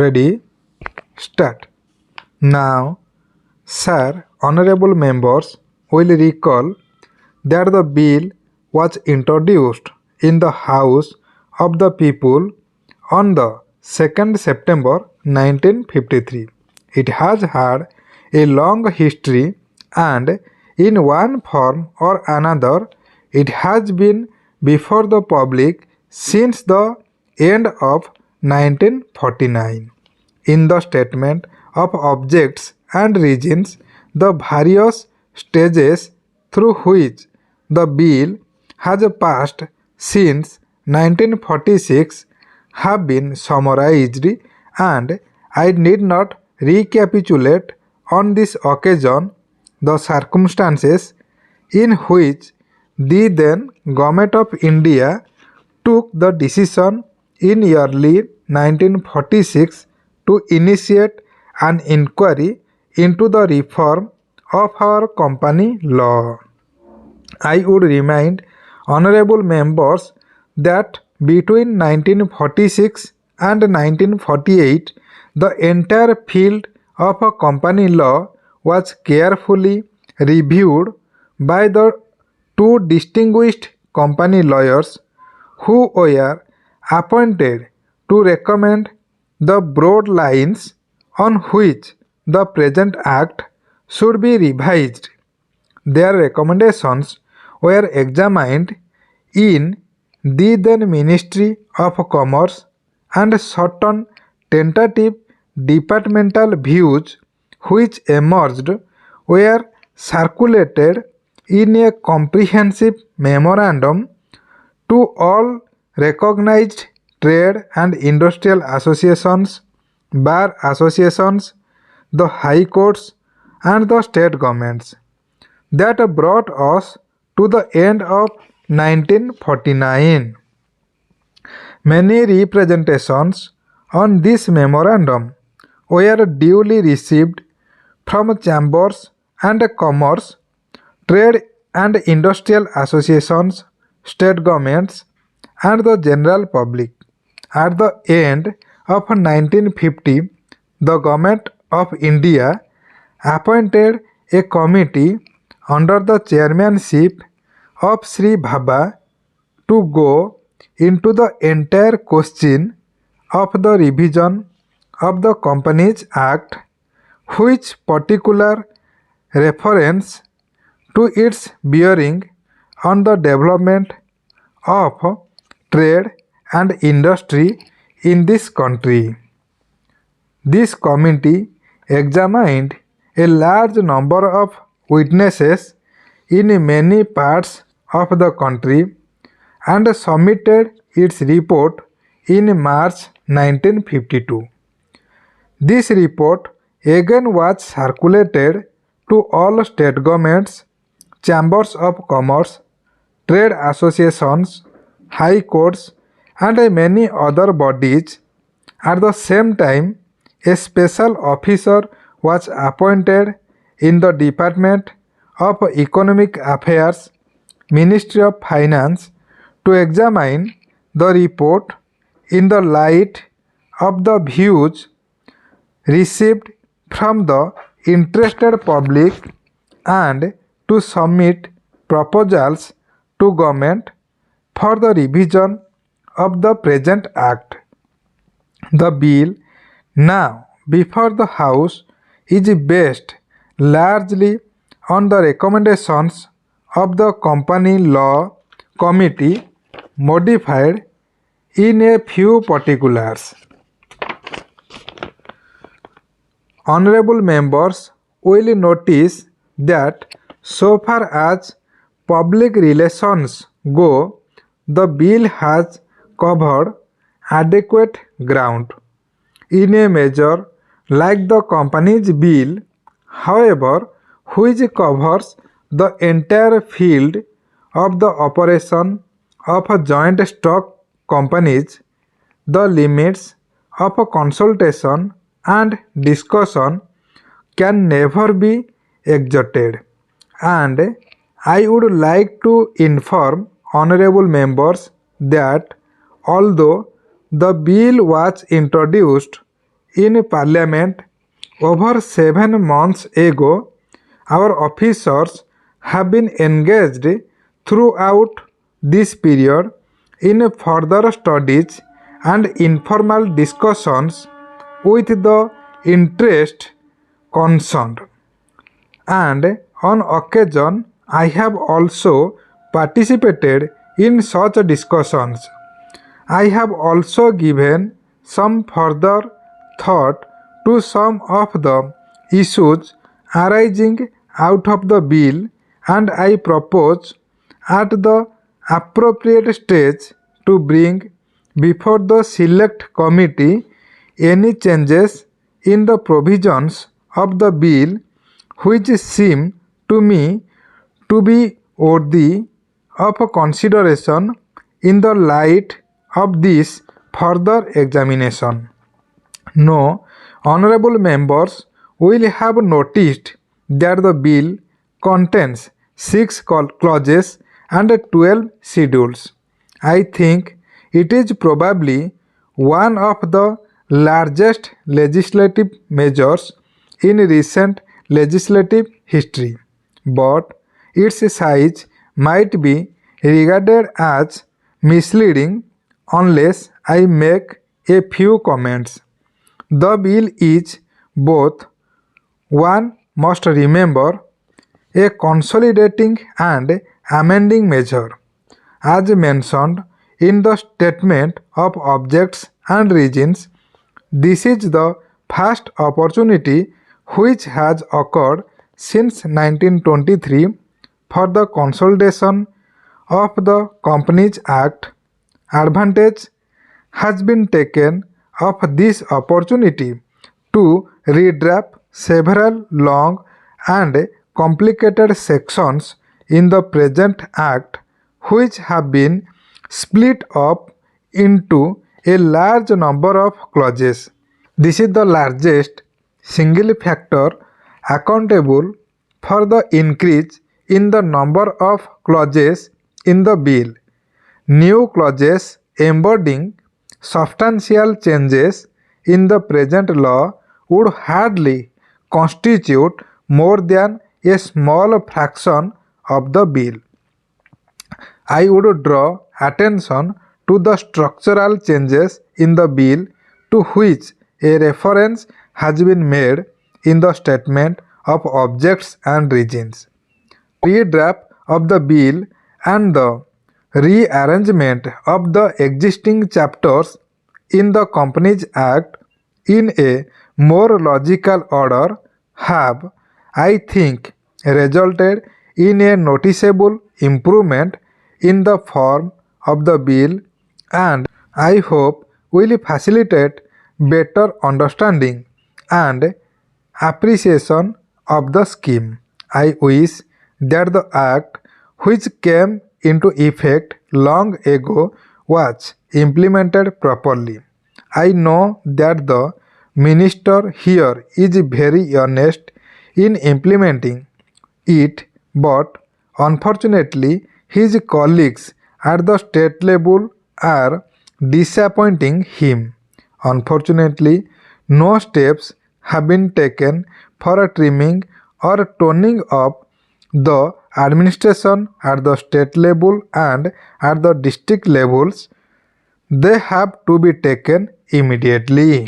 Ready? Start. Now, sir, honorable members will recall that the bill was introduced in the House of the People on the 2nd September 1953. It has had a long history and in one form or another it has been before the public since the end of 1949. In the statement of objects and reasons, the various stages through which the bill has passed since 1946 have been summarized, and I need not recapitulate on this occasion the circumstances in which the then Government of India took the decision in early 1946 to initiate an inquiry into the reform of our company law. I would remind honorable members that between 1946 and 1948, the entire field of a company law was carefully reviewed by the two distinguished company lawyers who were appointed to recommend the broad lines on which the present Act should be revised. Their recommendations were examined in the then Ministry of Commerce, and certain tentative departmental views which emerged were circulated in a comprehensive memorandum to all recognized trade and industrial associations, bar associations, the high courts, and the state governments. That brought us to the end of 1949. Many representations on this memorandum were duly received from chambers and commerce, trade and industrial associations, state governments, and the general public. At the end of 1950, the Government of India appointed a committee under the chairmanship of Sri Bhabha to go into the entire question of the revision of the Companies Act, which particular reference to its bearing on the development of trade and industry in this country. This committee examined a large number of witnesses in many parts of the country and submitted its report in March 1952. This report again was circulated to all state governments, chambers of commerce, trade associations, high courts, and many other bodies. At the same time, a special officer was appointed in the Department of Economic Affairs, Ministry of Finance, to examine the report in the light of the views received from the interested public and to submit proposals to government for the revision of the present Act. The bill now before the House is based largely on the recommendations of the Company Law Committee, modified in a few particulars. Honorable members will notice that so far as public relations go, the bill has covered adequate ground. In a measure like the Companies Bill, however, which covers the entire field of the operation of joint stock companies, the limits of consultation and discussion can never be exhausted, and I would like to inform honorable members that although the bill was introduced in Parliament over 7 months ago. Our officers have been engaged throughout this period in further studies and informal discussions with the interest concerned. And on occasion, I have also participated in such discussions. I have also given some further thought to some of the issues arising out of the bill, and I propose at the appropriate stage to bring before the select committee any changes in the provisions of the bill which seem to me to be worthy of consideration in the light of this further examination. No, honorable members will have noticed that the bill contains 6 clauses and 12 schedules. I think it is probably one of the largest legislative measures in recent legislative history, but its size might be regarded as misleading unless I make a few comments. The bill is both, one must remember, a consolidating and amending measure. As mentioned in the statement of objects and reasons, this is the first opportunity which has occurred since 1923 for the consolidation of the Companies Act. Advantage has been taken of this opportunity to redraft several long and complicated sections in the present Act which have been split up into a large number of clauses. This is the largest single factor accountable for the increase in the number of clauses in the bill. New clauses embodying substantial changes in the present law would hardly constitute more than a small fraction of the bill. I would draw attention to the structural changes in the bill to which a reference has been made in the statement of objects and reasons. Redraft of the bill and the rearrangement of the existing chapters in the Companies Act in a more logical order have, I think, resulted in a noticeable improvement in the form of the bill, and I hope will facilitate better understanding and appreciation of the scheme. I wish that the Act, which came into effect long ago, was implemented properly. I know that the minister here is very earnest in implementing it, but unfortunately his colleagues at the state level are disappointing him. Unfortunately, no steps have been taken for trimming or toning up the administration at the state level and at the district levels. They have to be taken immediately.